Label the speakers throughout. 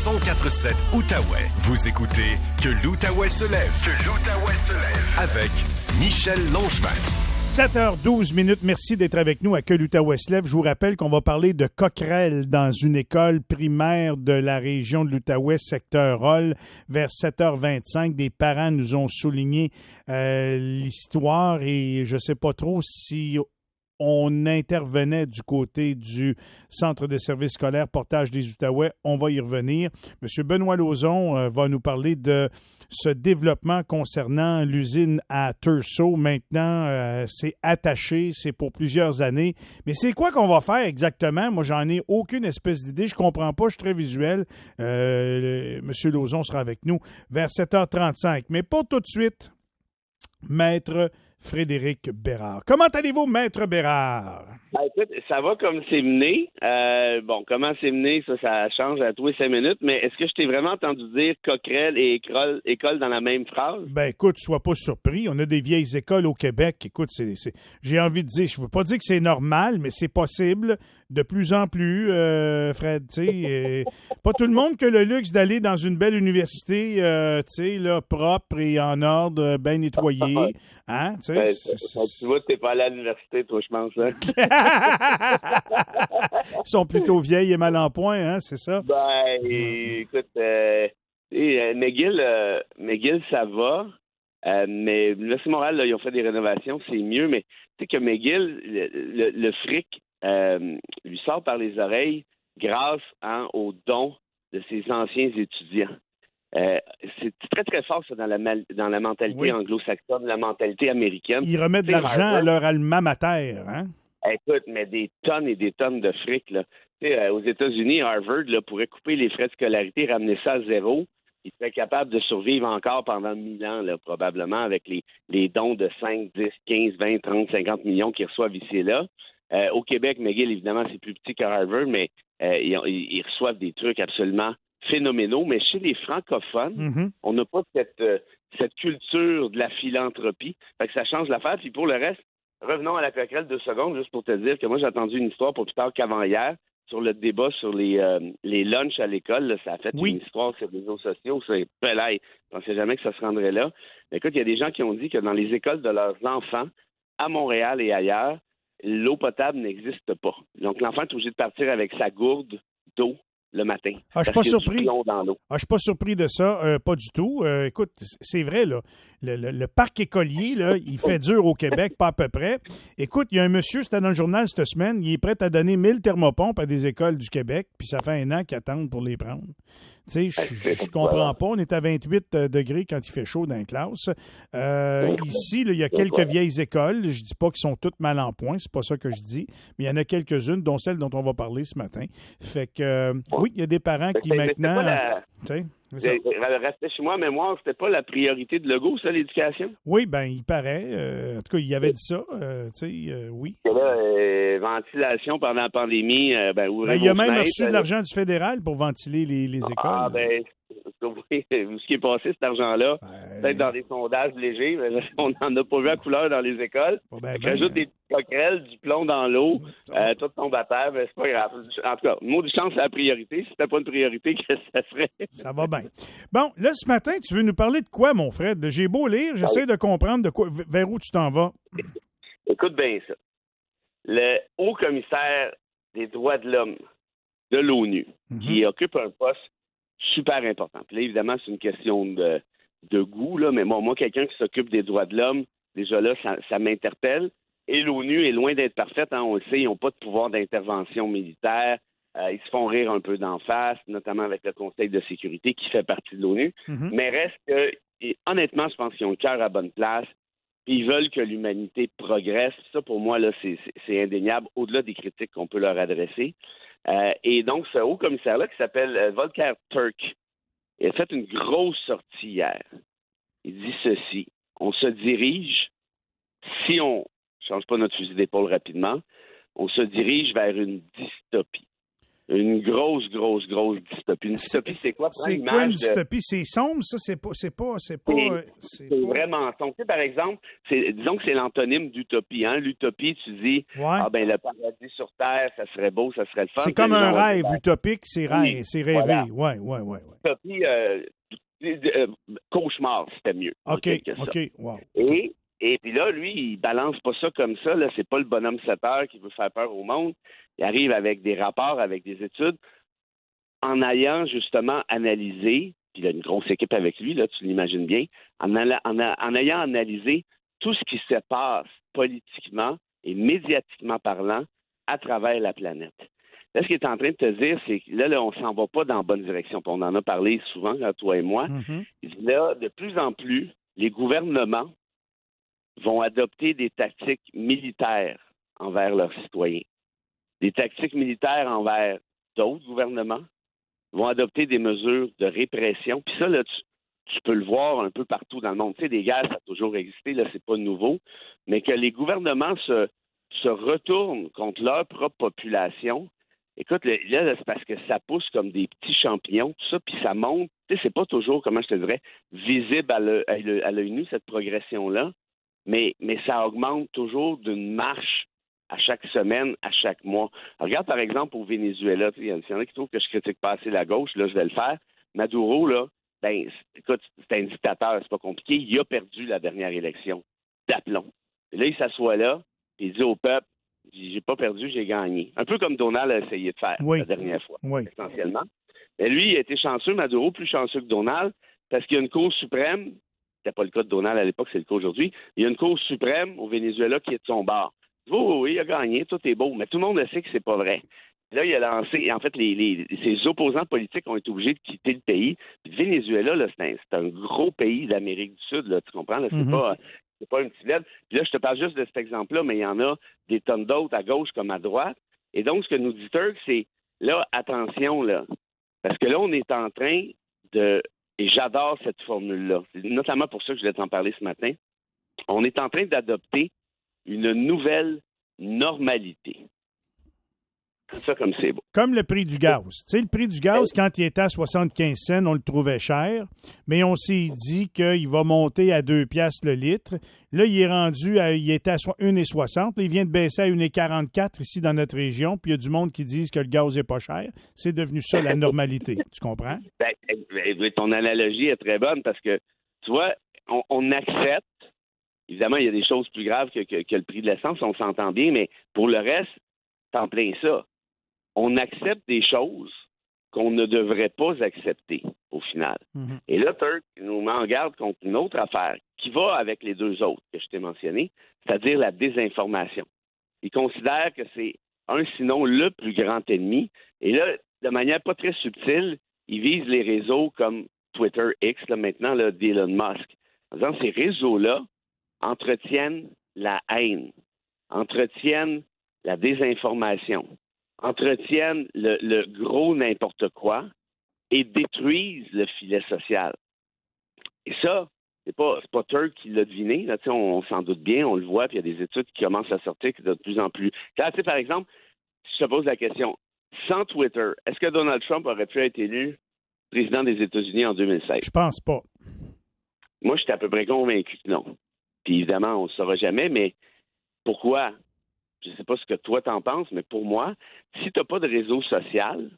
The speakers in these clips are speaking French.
Speaker 1: 1047 Outaouais. Vous écoutez Que l'Outaouais se lève. Que l'Outaouais se lève. Avec Michel Langevin.
Speaker 2: 7h12. Merci d'être avec nous à Que l'Outaouais se lève. Je vous rappelle qu'on va parler de coquerelles dans une école primaire de la région de l'Outaouais, secteur Roll, vers 7h25. Des parents nous ont souligné l'histoire et je ne sais pas trop si on intervenait du côté du Centre de services scolaires Portage des Outaouais. On va y revenir. M. Benoît Lauzon va nous parler de ce développement concernant l'usine à Thurso. Maintenant, c'est attaché, c'est pour plusieurs années. Mais c'est quoi qu'on va faire exactement? Moi, j'en ai aucune espèce d'idée. Je comprends pas, je suis très visuel. M. Lauzon sera avec nous vers 7h35. Mais pas tout de suite. Maître Frédéric Bérard. Comment allez-vous, Maître Bérard?
Speaker 3: Écoute, ça va comme c'est mené. Comment c'est mené, ça change à tous les 5 minutes, mais est-ce que je t'ai vraiment entendu dire coquerelle et école dans la même phrase?
Speaker 2: Écoute, sois pas surpris. On a des vieilles écoles au Québec. Écoute, j'ai envie de dire, je veux pas dire que c'est normal, mais c'est possible de plus en plus, Fred. Pas tout le monde qui a le luxe d'aller dans une belle université, propre et en ordre, bien nettoyée. Hein?
Speaker 3: Tu vois, t'es pas allé à l'université, toi, je pense. Hein?
Speaker 2: Ils sont plutôt vieilles et mal en point, hein, c'est ça?
Speaker 3: Écoute, McGill, ça va. Mais l'Université de Montréal, là, ils ont fait des rénovations, c'est mieux, mais tu sais que McGill, le fric lui sort par les oreilles grâce aux dons de ses anciens étudiants. C'est très, très fort, ça, dans la mentalité anglo-saxonne, la mentalité américaine.
Speaker 2: Ils remettent de l'argent à leur alma mater, hein?
Speaker 3: Écoute, mais des tonnes et des tonnes de fric, là. Aux États-Unis, Harvard là, pourrait couper les frais de scolarité, ramener ça à zéro. Il serait capable de survivre encore pendant 1000 ans, là, probablement, avec les dons de 5, 10, 15, 20, 30, 50 millions qu'ils reçoivent ici et là. Au Québec, McGill, évidemment, c'est plus petit que Harvard, mais ils reçoivent des trucs absolument phénoménaux. Mais chez les francophones, on n'a pas cette culture de la philanthropie. Fait que ça change l'affaire. Puis pour le reste, revenons à la coquerelle 2 secondes, juste pour te dire que moi, j'ai entendu une histoire pas plus tard qu'avant-hier sur le débat sur les lunchs à l'école. Là, ça a fait une histoire sur les réseaux sociaux. C'est pelay. Je pensais jamais que ça se rendrait là. Mais écoute, il y a des gens qui ont dit que dans les écoles de leurs enfants, à Montréal et ailleurs, l'eau potable n'existe pas. Donc, l'enfant est obligé de partir avec sa gourde d'eau le matin.
Speaker 2: Je suis pas surpris. Je suis pas surpris de ça, pas du tout. Écoute, c'est vrai, là. Le parc écolier, là, il fait dur au Québec, pas à peu près. Écoute, il y a un monsieur, c'était dans le journal cette semaine, il est prêt à donner 1000 thermopompes à des écoles du Québec, puis ça fait 1 an qu'ils attendent pour les prendre. Tu sais, je comprends pas. On est à 28 degrés quand il fait chaud dans les classes. Ici, là, il y a quelques vieilles écoles. Je dis pas qu'elles sont toutes mal en point, c'est pas ça que je dis, mais il y en a quelques-unes, dont celle dont on va parler ce matin. Fait que, oui, il y a des parents qui maintenant...
Speaker 3: Rester chez moi, mémoire, c'était pas la priorité de Legault, ça, l'éducation?
Speaker 2: Oui, il paraît. En tout cas, il avait dit ça. Oui.
Speaker 3: Là, ventilation pendant la pandémie,
Speaker 2: il a même reçu de l'argent du fédéral pour ventiler les écoles.
Speaker 3: Oui, ce qui est passé, cet argent-là, peut-être dans des sondages légers, mais on n'en a pas vu à couleur dans les écoles. Rajoute des coquerelles, du plomb dans l'eau, tout tombe à terre, c'est pas grave. En tout cas, le mot du chance, c'est la priorité. Si c'était pas une priorité, qu'est-ce que ça serait?
Speaker 2: Ça va bien. Bon, là, ce matin, tu veux nous parler de quoi, mon Fred? J'ai beau lire, j'essaie de comprendre vers où tu t'en vas.
Speaker 3: Écoute bien ça. Le haut commissaire des droits de l'homme de l'ONU, qui occupe un poste super important. Puis là, évidemment, c'est une question de goût, là, mais moi, quelqu'un qui s'occupe des droits de l'homme, déjà là, ça m'interpelle. Et l'ONU est loin d'être parfaite, hein, on le sait, ils n'ont pas de pouvoir d'intervention militaire. Ils se font rire un peu d'en face, notamment avec le Conseil de sécurité qui fait partie de l'ONU. Mais reste que, honnêtement, je pense qu'ils ont le cœur à bonne place. Puis ils veulent que l'humanité progresse. Ça, pour moi, là, c'est indéniable, au-delà des critiques qu'on peut leur adresser. Et donc, ce haut commissaire-là, qui s'appelle Volker Turk, il a fait une grosse sortie hier. Il dit ceci: on se dirige, si on ne change pas notre fusil d'épaule rapidement, on se dirige vers une dystopie. Une grosse dystopie. Une dystopie, c'est quoi?
Speaker 2: C'est quoi une dystopie? C'est sombre, ça? C'est
Speaker 3: vraiment sombre. Tu sais, par exemple, disons que c'est l'antonyme d'utopie. Hein? L'utopie, tu dis, le paradis sur Terre, ça serait beau, ça serait le fun.
Speaker 2: C'est comme un rêve utopique, c'est rêvé. Voilà. Ouais.
Speaker 3: Utopie, cauchemar, c'était mieux.
Speaker 2: OK, wow.
Speaker 3: Et puis là, lui, il balance pas ça comme ça. Là, c'est pas le bonhomme 7 heures qui veut faire peur au monde. Il arrive avec des rapports, avec des études, en ayant justement analysé, puis il a une grosse équipe avec lui, là, tu l'imagines bien, en ayant analysé tout ce qui se passe politiquement et médiatiquement parlant à travers la planète. Là, ce qu'il est en train de te dire, c'est que là, on s'en va pas dans la bonne direction. Puis on en a parlé souvent, toi et moi. Mm-hmm. Là, de plus en plus, les gouvernements vont adopter des tactiques militaires envers leurs citoyens. Des tactiques militaires envers d'autres gouvernements vont adopter des mesures de répression. Puis ça, là, tu peux le voir un peu partout dans le monde. Tu sais, des guerres, ça a toujours existé, là, c'est pas nouveau. Mais que les gouvernements se retournent contre leur propre population. Écoute, là, c'est parce que ça pousse comme des petits champignons, tout ça, puis ça monte. Tu sais, c'est pas toujours, comment je te dirais, visible à l'œil nu, cette progression-là. Mais ça augmente toujours d'une marche à chaque semaine, à chaque mois. Alors, regarde, par exemple, au Venezuela, il y en a qui trouvent que je critique pas assez la gauche, là, je vais le faire. Maduro, là, écoute, c'est un dictateur, c'est pas compliqué. Il a perdu la dernière élection d'aplomb. Et là, il s'assoit là, et il dit au peuple, j'ai pas perdu, j'ai gagné. Un peu comme Donald a essayé de faire la dernière fois, essentiellement. Mais lui, il a été chanceux, Maduro, plus chanceux que Donald, parce qu'il y a une Cour suprême. C'était pas le cas de Donald à l'époque, c'est le cas aujourd'hui. Il y a une Cour suprême au Venezuela qui est de son bord. Oui, il a gagné, tout est beau, mais tout le monde le sait que c'est pas vrai. Là, il a lancé, en fait, ses opposants politiques ont été obligés de quitter le pays. Puis le Venezuela, là, c'est un gros pays d'Amérique du Sud, là, tu comprends? Là, c'est pas une petite lettre. Puis là, je te parle juste de cet exemple-là, mais il y en a des tonnes d'autres à gauche comme à droite. Et donc, ce que nous dit Turk, c'est, là, attention, là, parce que là, on est en train de... Et j'adore cette formule-là. C'est notamment pour ça que je voulais t'en parler ce matin. On est en train d'adopter une nouvelle normalité. C'est ça comme c'est beau.
Speaker 2: Comme le prix du gaz. Tu sais, le prix du gaz, quand il était à 75 cents, on le trouvait cher, mais on s'est dit qu'il va monter à 2 piastres le litre. Là, il est rendu il était à 1,60. Il vient de baisser à 1,44 ici dans notre région, puis il y a du monde qui dit que le gaz n'est pas cher. C'est devenu ça, la normalité. Tu comprends?
Speaker 3: Ton analogie est très bonne parce que, tu vois, on accepte. Évidemment, il y a des choses plus graves que le prix de l'essence, on s'entend bien, mais pour le reste, t'en plein ça. On accepte des choses qu'on ne devrait pas accepter, au final. Mm-hmm. Et là, Turk nous met en garde contre une autre affaire qui va avec les deux autres que je t'ai mentionnées, c'est-à-dire la désinformation. Il considère que c'est sinon le plus grand ennemi. Et là, de manière pas très subtile, il vise les réseaux comme Twitter X, là, maintenant, là, d'Elon Musk. En disant, ces réseaux-là entretiennent la haine, entretiennent la désinformation, entretiennent le gros n'importe quoi et détruisent le filet social. Et ça, c'est pas Turk qui l'a deviné. Là, on s'en doute bien, on le voit, puis il y a des études qui commencent à sortir de plus en plus. Là, par exemple, si je te pose la question, sans Twitter, est-ce que Donald Trump aurait pu être élu président des États-Unis en 2016?
Speaker 2: Je pense pas.
Speaker 3: Moi, je suis à peu près convaincu que non. Puis évidemment, on ne le saura jamais, mais pourquoi? Je ne sais pas ce que toi t'en penses, mais pour moi, si tu n'as pas de réseau social,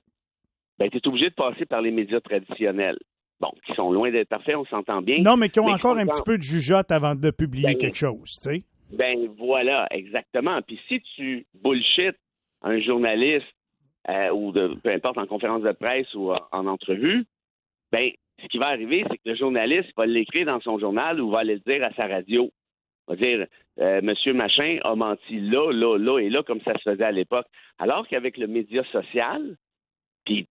Speaker 3: ben tu es obligé de passer par les médias traditionnels. Bon, qui sont loin d'être parfaits, on s'entend bien.
Speaker 2: Non, mais qui ont encore un petit peu de jugeote avant de publier quelque chose, tu sais.
Speaker 3: Ben voilà, exactement. Puis si tu bullshit un journaliste ou peu importe en conférence de presse ou en entrevue, ben ce qui va arriver, c'est que le journaliste va l'écrire dans son journal ou va aller le dire à sa radio. On va dire, Monsieur Machin a menti là, là, là et là, comme ça se faisait à l'époque. Alors qu'avec le média social, puis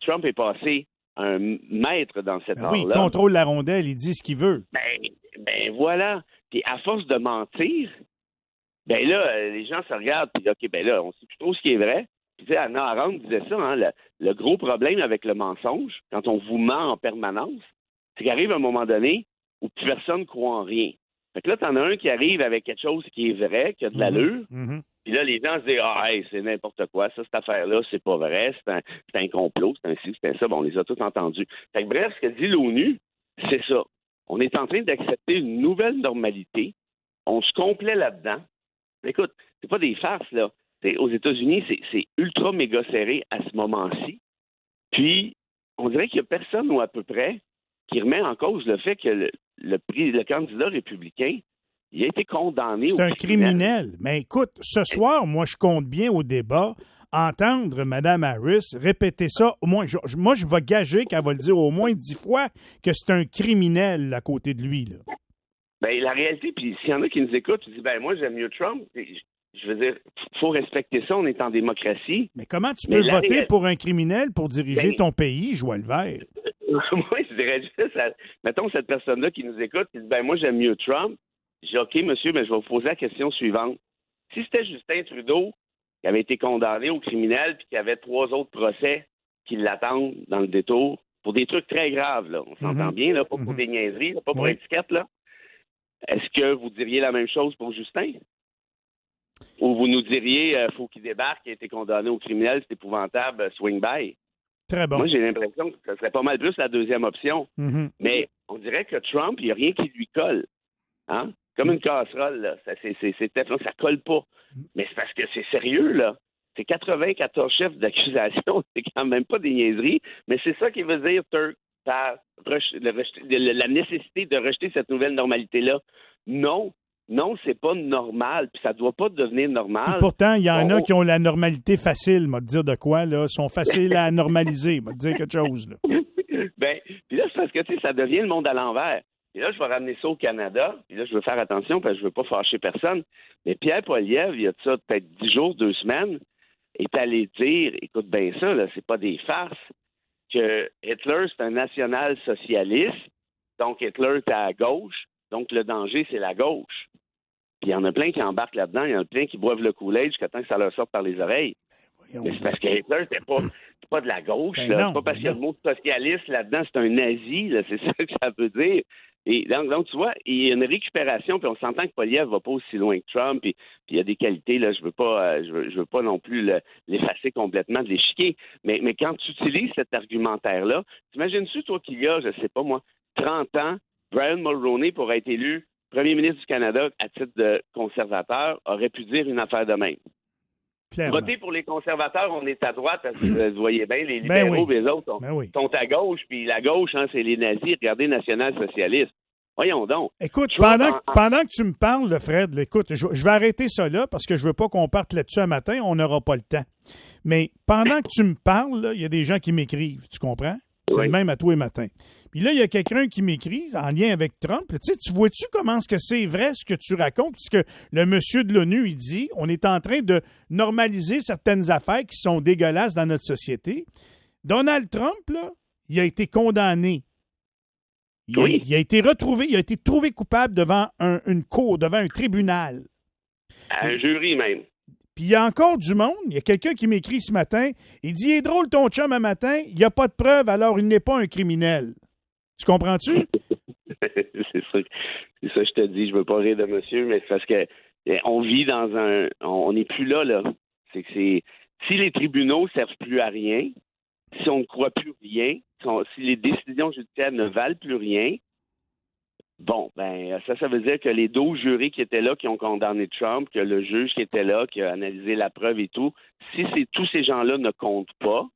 Speaker 3: Trump est passé un maître dans cette art-là.
Speaker 2: Oui, il contrôle la rondelle, il dit ce qu'il veut.
Speaker 3: Ben voilà. Puis à force de mentir, ben là, les gens se regardent, puis OK, ben là, on sait plus trop ce qui est vrai. Puis tu sais, Hannah Arendt disait ça, hein, le gros problème avec le mensonge, quand on vous ment en permanence, c'est qu'arrive un moment donné où plus personne ne croit en rien. Fait que là, t'en as un qui arrive avec quelque chose qui est vrai, qui a de l'allure, Puis là, les gens se disent, hey, c'est n'importe quoi, ça, cette affaire-là, c'est pas vrai, c'est un complot, c'est un ci, c'est un ça. Bon, on les a tous entendus. Fait que bref, ce que dit l'ONU, c'est ça. On est en train d'accepter une nouvelle normalité. On se complaît là-dedans. Écoute, c'est pas des farces, là. Aux États-Unis, c'est ultra méga serré à ce moment-ci. Puis, on dirait qu'il n'y a personne ou à peu près qui remet en cause le fait que le candidat républicain, il a été condamné
Speaker 2: C'est un criminel. Mais écoute, ce soir, moi, je compte bien au débat entendre Mme Harris répéter ça. Au moins, moi, je vais gager qu'elle va le dire au moins 10 fois que c'est un criminel à côté de lui, là.
Speaker 3: Ben, la réalité, puis s'il y en a qui nous écoutent, tu dis, ben moi, j'aime mieux Trump. Je veux dire, il faut respecter ça, on est en démocratie.
Speaker 2: Mais comment tu peux voter pour un criminel pour diriger ton pays, Joël Vert?
Speaker 3: Moi, je dirais juste, mettons cette personne-là qui nous écoute, qui dit, ben moi, j'aime mieux Trump. Je dis, OK, monsieur, mais je vais vous poser la question suivante. Si c'était Justin Trudeau qui avait été condamné au criminel puis qui avait 3 autres procès qui l'attendent dans le détour pour des trucs très graves, là, on s'entend bien, là, pas pour des niaiseries, là, pas pour étiquette, là. Est-ce que vous diriez la même chose pour Justin? Ou vous nous diriez, faut qu'il débarque, il a été condamné au criminel, c'est épouvantable, swing by?
Speaker 2: Très bon.
Speaker 3: Moi, j'ai l'impression que ce serait pas mal plus la deuxième option. Mais on dirait que Trump, il n'y a rien qui lui colle. Hein? Comme une casserole, là. Ça colle pas. Mais c'est parce que c'est sérieux, là. C'est 94 chefs d'accusation. C'est quand même pas des niaiseries. Mais c'est ça qui veut dire, Turk, par la nécessité de rejeter cette nouvelle normalité-là. Non, c'est pas normal, puis ça doit pas devenir normal.
Speaker 2: Et pourtant, il y en a qui ont la normalité facile, m'a dire de quoi, là, sont faciles à normaliser, m'a dire quelque chose, là.
Speaker 3: Ben, puis là, c'est parce que, tu sais, ça devient le monde à l'envers. Puis là, je vais ramener ça au Canada, puis là, je veux faire attention, parce que je veux pas fâcher personne, mais Pierre Poilievre, il y a de ça peut-être 10 jours, 2 semaines, est allé dire, écoute bien ça, là, c'est pas des farces, que Hitler, c'est un national-socialiste, donc Hitler était à gauche, donc le danger, c'est la gauche. Puis il y en a plein qui embarquent là-dedans, il y en a plein qui boivent le Kool-Aid jusqu'à temps que ça leur sorte par les oreilles. Mais c'est parce que Hitler, c'est pas de la gauche, là.
Speaker 2: Non,
Speaker 3: c'est pas parce qu'il y a le mot socialiste là-dedans, c'est un nazi, là, c'est ça que ça veut dire. Et donc, tu vois, il y a une récupération, puis on s'entend que Poilievre va pas aussi loin que Trump, puis il y a des qualités, là, je veux pas non plus l'effacer complètement de l'échiquier. Mais quand tu utilises cet argumentaire-là, t'imagines-tu, toi, qu'il y a, je sais pas moi, 30 ans, Brian Mulroney, pour être élu premier ministre du Canada à titre de conservateur, aurait pu dire une affaire de même.
Speaker 2: Clairement.
Speaker 3: Voter pour les conservateurs, on est à droite, parce que vous voyez bien, les libéraux, les autres sont à gauche, puis la gauche, hein, c'est les nazis, regardez, national-socialistes. Voyons donc.
Speaker 2: Écoute, pendant que tu me parles, là, Fred, écoute, je vais arrêter ça là, parce que je veux pas qu'on parte là-dessus un matin, on n'aura pas le temps. Mais pendant que tu me parles, il y a des gens qui m'écrivent, tu comprends? C'est le même à tous les matins. Puis là, il y a quelqu'un qui m'écrit en lien avec Trump. Tu vois-tu comment est-ce que c'est vrai ce que tu racontes? Puisque le monsieur de l'ONU, il dit, on est en train de normaliser certaines affaires qui sont dégueulasses dans notre société. Donald Trump, là, il a été condamné. Il a été retrouvé, il a été trouvé coupable devant une cour, devant un tribunal.
Speaker 3: Un jury même.
Speaker 2: Puis il y a encore du monde. Il y a quelqu'un qui m'écrit ce matin. Il dit, il est drôle ton chum un matin, il n'y a pas de preuve, alors il n'est pas un criminel. Tu comprends-tu?
Speaker 3: C'est ça, je te dis. Je veux pas rire de monsieur, mais c'est parce que on vit dans on n'est plus là. Si les tribunaux servent plus à rien, si on ne croit plus rien, si les décisions judiciaires ne valent plus rien, bon, ben ça veut dire que les 12 jurés qui étaient là, qui ont condamné Trump, que le juge qui était là, qui a analysé la preuve et tout, si tous ces gens-là ne comptent pas,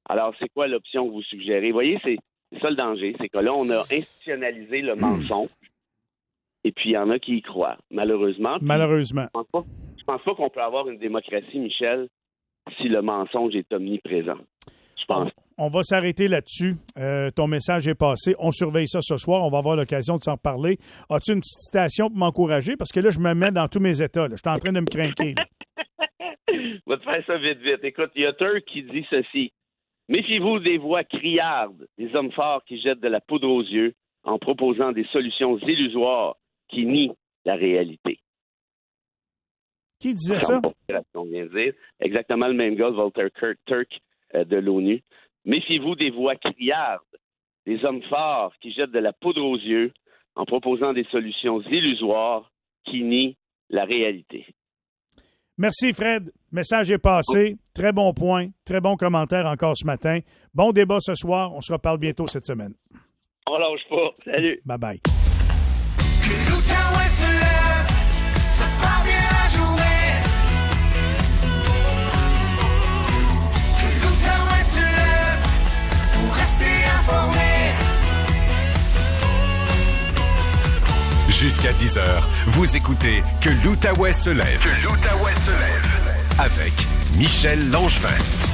Speaker 3: alors c'est quoi l'option que vous suggérez? Vous voyez, c'est ça le danger, c'est que là, on a institutionnalisé le mensonge, et puis il y en a qui y croient, malheureusement.
Speaker 2: Malheureusement.
Speaker 3: Je pense pas qu'on peut avoir une démocratie, Michel, si le mensonge est omniprésent. Je pense.
Speaker 2: On va s'arrêter là-dessus. Ton message est passé. On surveille ça ce soir. On va avoir l'occasion de s'en reparler. As-tu une petite citation pour m'encourager? Parce que là, je me mets dans tous mes états. Là. Je suis en train de me craquer.
Speaker 3: Je vais te faire ça vite. Écoute, il y a Turk qui dit ceci. Méfiez-vous des voix criardes, des hommes forts qui jettent de la poudre aux yeux en proposant des solutions illusoires qui nient la réalité.
Speaker 2: Qui disait ça?
Speaker 3: On vient de dire. Exactement le même gars, Walter Turk de l'ONU. Méfiez-vous des voix criardes, des hommes forts qui jettent de la poudre aux yeux en proposant des solutions illusoires qui nient la réalité.
Speaker 2: Merci, Fred. Message est passé. Très bon point. Très bon commentaire encore ce matin. Bon débat ce soir. On se reparle bientôt cette semaine.
Speaker 3: On lâche pas. Salut.
Speaker 2: Bye-bye.
Speaker 4: Que l'Outaouais se lève, ça part bien la journée. Que l'Outaouais se lève pour rester informé.
Speaker 1: Jusqu'à 10h, vous écoutez Que l'Outaouais se lève. Que l'Outaouais se lève. Avec Michel Langevin.